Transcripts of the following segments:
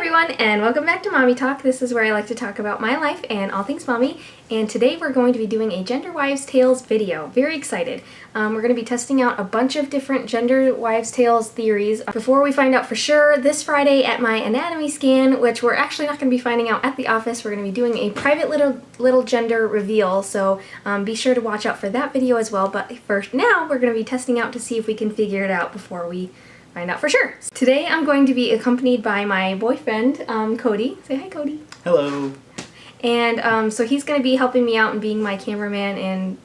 everyone, and welcome back to Mommy Talk. This is where I like to talk about my life and all things mommy. And today we're going to be doing a Gender Wives Tales video. Very excited. We're going to be testing out a bunch of different Gender Wives Tales theories before we find out for sure this Friday at my anatomy scan, which we're actually not going to be finding out at the office. We're going to be doing a private little gender reveal, so be sure to watch out for that video as well. But first, now we're going to be testing out to see if we can figure it out before we find out for sure. Today I'm going to be accompanied by my boyfriend, Cody. Say hi, Cody. Hello. And so he's going to be helping me out and being my cameraman and,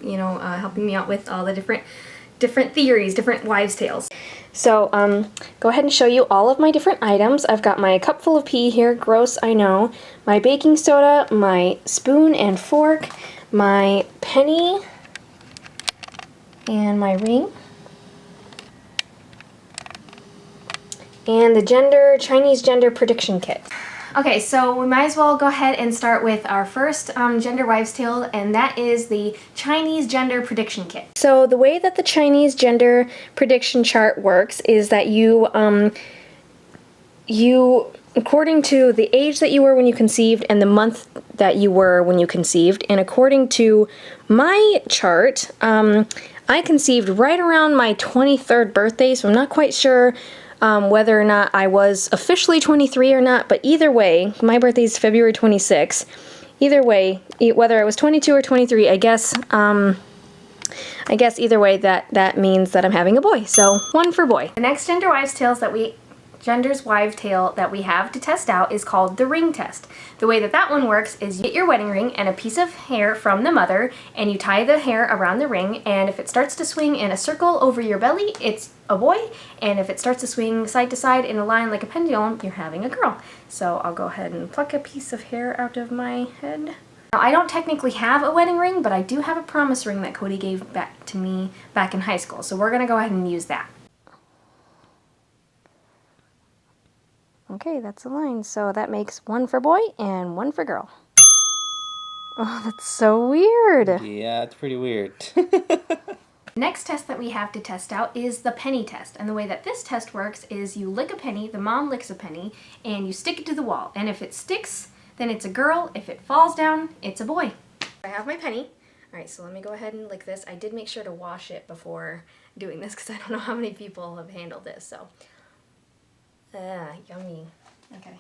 helping me out with all the different theories, different wives' tales. So go ahead and show you all of my different items. I've got my cup full of pee here, gross, I know, my baking soda, my spoon and fork, my penny, and my ring. And the Chinese gender prediction kit. Okay, so we might as well go ahead and start with our first gender wives tale, and that is the Chinese gender prediction kit. So the way that the Chinese gender prediction chart works is that you according to the age that you were when you conceived and the month that you were when you conceived, and according to my chart, I conceived right around my 23rd birthday, so I'm not quite sure whether or not I was officially 23 or not, but either way, my birthday is February 26th. Either way, whether I was 22 or 23, I guess either way that means that I'm having a boy. So, one for boy. The next Gender Wives Tale that we have to test out is called the ring test. The way that one works is you get your wedding ring and a piece of hair from the mother, and you tie the hair around the ring, and if it starts to swing in a circle over your belly, it's a boy, and if it starts to swing side to side in a line like a pendulum, you're having a girl. So I'll go ahead and pluck a piece of hair out of my head. Now, I don't technically have a wedding ring, but I do have a promise ring that Cody gave back to me back in high school, so we're going to go ahead and use that. Okay, that's a line. So that makes one for boy and one for girl. Oh, that's so weird. Yeah, it's pretty weird. Next test that we have to test out is the penny test. And the way that this test works is you lick a penny, the mom licks a penny, and you stick it to the wall. And if it sticks, then it's a girl. If it falls down, it's a boy. I have my penny. All right, so let me go ahead and lick this. I did make sure to wash it before doing this because I don't know how many people have handled this, so. Yummy. Okay.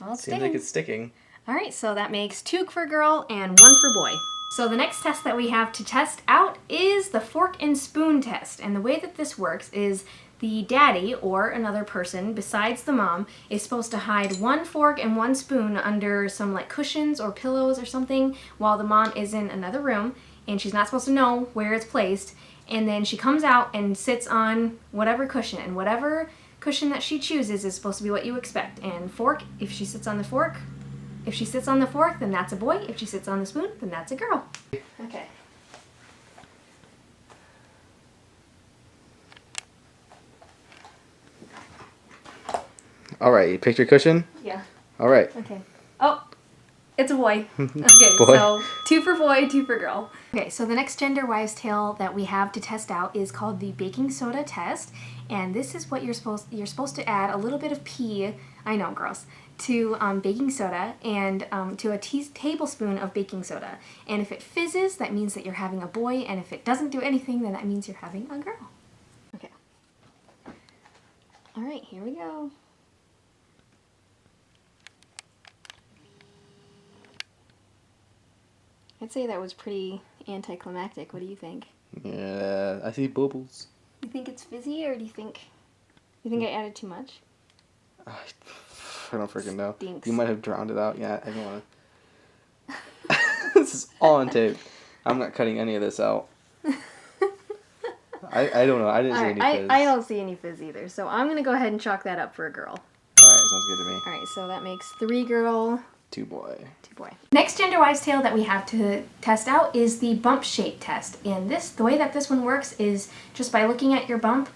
Well, Seems like it's sticking. Alright, so that makes 2 for girl and 1 for boy. So the next test that we have to test out is the fork and spoon test. And the way that this works is the daddy, or another person besides the mom, is supposed to hide 1 fork and 1 spoon under some like cushions or pillows or something while the mom is in another room, and she's not supposed to know where it's placed. And then she comes out and sits on whatever cushion, and whatever cushion that she chooses is supposed to be what you expect. And fork, if she sits on the fork, then that's a boy. If she sits on the spoon, then that's a girl. Okay. All right, you picked your cushion? Yeah. All right. Okay. Oh, it's a boy. Okay, Boy. so 2 for boy, 2 for girl. Okay, so the next Gender Wives Tale that we have to test out is called the baking soda test, and this is what you're supposed to add a little bit of pee. I know, gross. To baking soda and to a tablespoon of baking soda. And if it fizzes, that means that you're having a boy, and if it doesn't do anything, then that means you're having a girl. Okay. All right, here we go. I'd say that was pretty anticlimactic. What do you think? Yeah, I see bubbles. You think it's fizzy, or do you think I added too much? I don't freaking know. Stinks. You might have drowned it out. Yeah, I don't want to. This is all on tape. I'm not cutting any of this out. I don't know. I didn't see any fizz. I don't see any fizz either. So I'm going to go ahead and chalk that up for a girl. Alright, sounds good to me. Alright, so that makes 3 girl, 2 boy. 2 boy. Next Gender Wives Tale that we have to test out is the bump shape test. And the way that this one works is just by looking at your bump,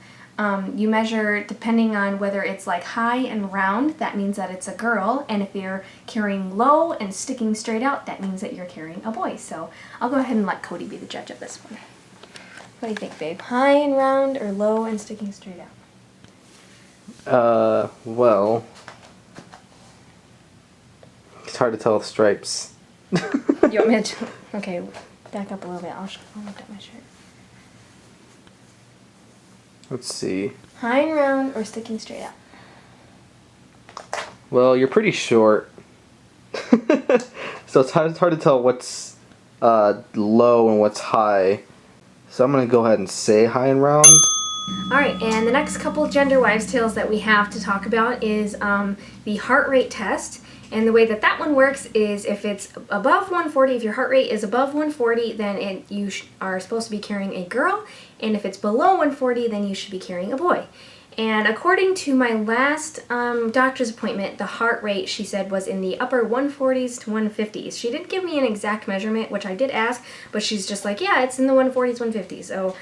you measure depending on whether it's like high and round, that means that it's a girl, and if you're carrying low and sticking straight out, that means that you're carrying a boy. So I'll go ahead and let Cody be the judge of this one. What do you think, babe? High and round or low and sticking straight out? Well, it's hard to tell with stripes. You want me to? Okay, back up a little bit. I'll look at my shirt. Let's see. High and round or sticking straight up? Well, you're pretty short. So it's hard to tell what's low and what's high. So I'm going to go ahead and say high and round. Alright, and the next couple gender wives' tales that we have to talk about is the heart rate test. And the way that that one works is if it's above 140, if your heart rate is above 140, then you are supposed to be carrying a girl. And if it's below 140, then you should be carrying a boy. And according to my last doctor's appointment, the heart rate, she said, was in the upper 140s to 150s. She didn't give me an exact measurement, which I did ask, but she's just like, yeah, it's in the 140s, 150s. So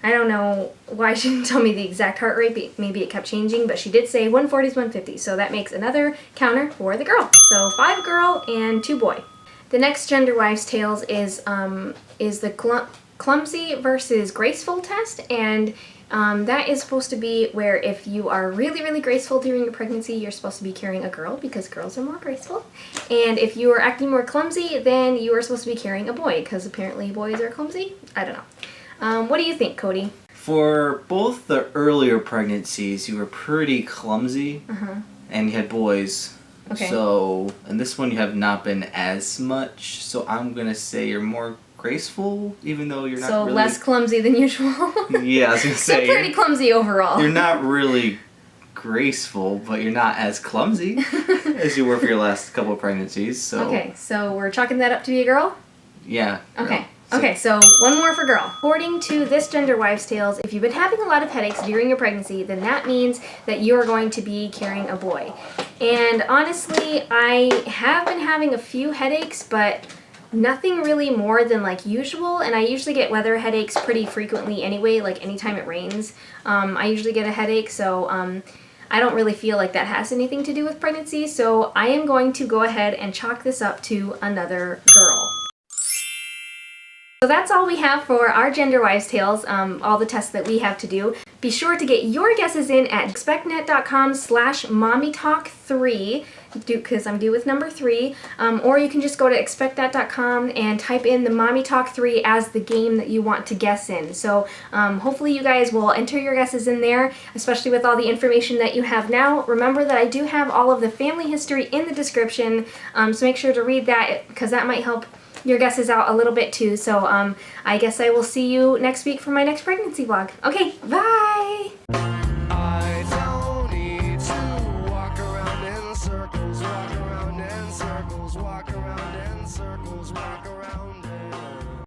I don't know why she didn't tell me the exact heart rate. Maybe it kept changing, but she did say 140s, 150s. So that makes another counter for the girl. So 5 girl and 2 boy. The next gender wives' tales is the clumsy versus graceful test, and that is supposed to be where if you are really, really graceful during your pregnancy, you're supposed to be carrying a girl because girls are more graceful. And if you are acting more clumsy, then you are supposed to be carrying a boy because apparently boys are clumsy. I don't know. What do you think, Cody? For both the earlier pregnancies, you were pretty clumsy, and you had boys. Okay. So, in this one, you have not been as much. So I'm gonna say you're more graceful, even though you're not So really... less clumsy than usual? Yeah, I was gonna say... So pretty clumsy overall. You're not really graceful, but you're not as clumsy as you were for your last couple of pregnancies, so... Okay, so we're chalking that up to be a girl? Yeah. Okay. No. Okay, so one more for girl. According to this gender wives' tales, if you've been having a lot of headaches during your pregnancy, then that means that you're going to be carrying a boy. And honestly, I have been having a few headaches, but nothing really more than like usual, and I usually get weather headaches pretty frequently anyway, like anytime it rains. I usually get a headache, so I don't really feel like that has anything to do with pregnancy, so I am going to go ahead and chalk this up to another girl. So that's all we have for our gender wives tales, all the tests that we have to do. Be sure to get your guesses in at expectnet.com/mommietalk3, because I'm due with number 3, or you can just go to expectthat.com and type in the MommieTalk 3 as the game that you want to guess in. So hopefully you guys will enter your guesses in there, especially with all the information that you have now. Remember that I do have all of the family history in the description, so make sure to read that because that might help your guesses out a little bit too. So I guess I will see you next week for my next pregnancy vlog. Okay, bye! I don't need to walk around in circles, walk around in circles, walk around in circles, walk around.